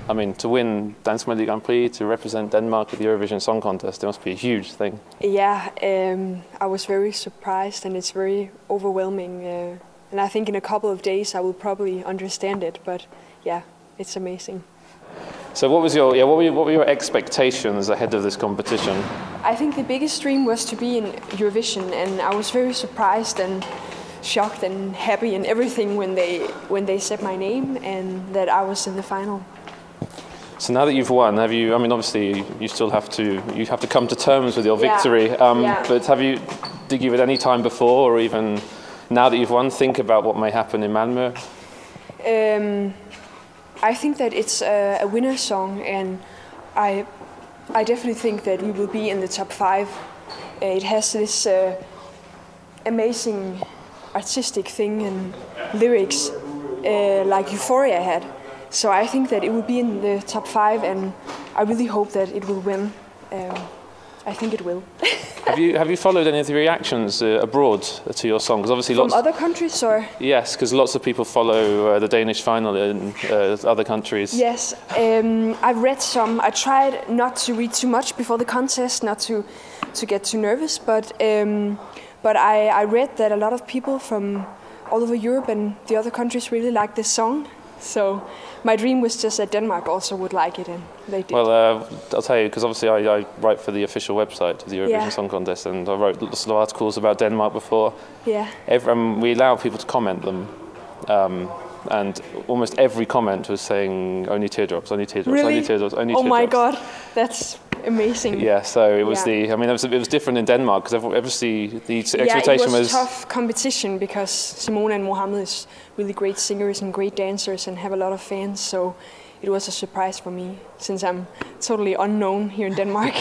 I mean, to win Dansk Melodi Grand Prix, to represent Denmark at the Eurovision Song Contest, it must be a huge thing. Yeah, I was very surprised, and it's very overwhelming. And I think in a couple of days I will probably understand it. But yeah, it's amazing. So what were your expectations ahead of this competition? I think the biggest dream was to be in Eurovision, and I was very surprised and shocked and happy and everything when they said my name and that I was in the final. So now that you've won, have you? I mean, obviously you still have to come to terms with your victory. But did you at any time before, or even now that you've won, think about what may happen in Malmö? I think that it's a winner song, and I definitely think that we will be in the top 5. It has this amazing artistic thing and lyrics like Euphoria had. So I think that it will be in the top 5, and I really hope that it will win. I think it will. Have you followed any of the reactions abroad to your song? Because obviously from other countries, or yes, because lots of people follow the Danish final in other countries. Yes, I've read some. I tried not to read too much before the contest, not to get too nervous. But I read that a lot of people from all over Europe and the other countries really like this song. So my dream was just that Denmark also would like it, and they did. Well, I'll tell you, because obviously I write for the official website of the Eurovision Song Contest, and I wrote lots of articles about Denmark before. Yeah. We allow people to comment them, and almost every comment was saying only teardrops, only teardrops, really? only teardrops, only teardrops. Oh my God, that's amazing. Yeah, so it was it was different in Denmark, because obviously the expectation was tough competition, because Simone and Mohammed is really great singers and great dancers and have a lot of fans. So it was a surprise for me, since I'm totally unknown here in Denmark.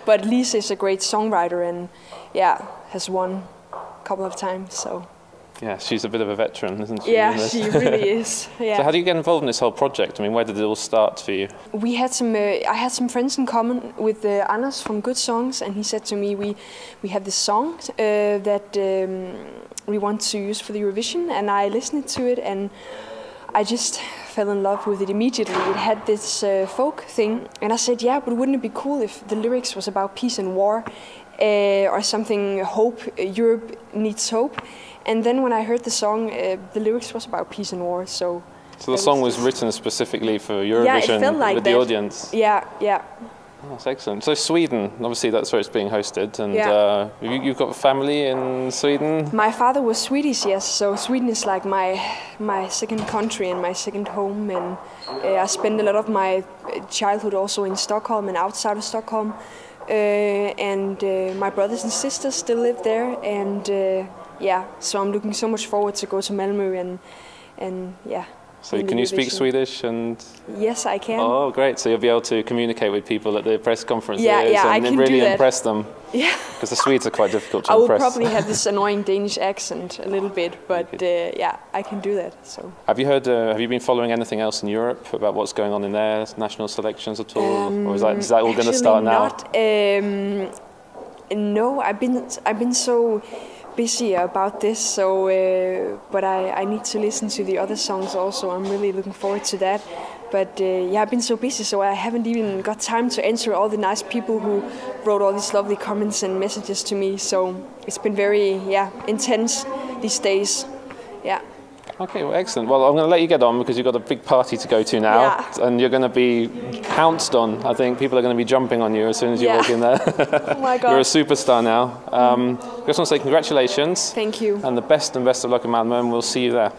But Lise is a great songwriter, and has won a couple of times. So. Yeah, she's a bit of a veteran, isn't she? Yeah, she really is. Yeah. So how do you get involved in this whole project? I mean, where did it all start for you? We had I had some friends in common with Anders from Good Songs, and he said to me, we have this song that we want to use for the Eurovision, and I listened to it, and I just fell in love with it immediately. It had this folk thing, and I said, yeah, but wouldn't it be cool if the lyrics was about peace and war, or something, hope, Europe needs hope. And then when I heard the song, the lyrics was about peace and war. So the song was written specifically for Eurovision, it felt like with that. The audience. Yeah. Oh, that's excellent. So Sweden, obviously that's where it's being hosted, and you've got family in Sweden? My father was Swedish, yes. So Sweden is like my second country and my second home, and I spent a lot of my childhood also in Stockholm and outside of Stockholm. And my brothers and sisters still live there, and so I'm looking so much forward to go to Malmö and. So can you speak Swedish? And yes, I can. Oh, great! So you'll be able to communicate with people at the press conferences I can really do that. Impress them. Yeah, because the Swedes are quite difficult to impress. I will probably have this annoying Danish accent a little bit, but I can do that. So. Have you heard? Have you been following anything else in Europe about what's going on in their national selections at all, or is that all going to start now? No, I've been so busy about this, so but I need to listen to the other songs also. I'm really looking forward to that. But I've been so busy, so I haven't even got time to answer all the nice people who wrote all these lovely comments and messages to me. So it's been very intense these days. Yeah. Okay, well, excellent. Well, I'm going to let you get on, because you've got a big party to go to now, and you're going to be pounced on. I think people are going to be jumping on you as soon as you walk in there. Oh my God. You're a superstar now. I just want to say congratulations. Thank you. And the best of luck in Malmö, and we'll see you there.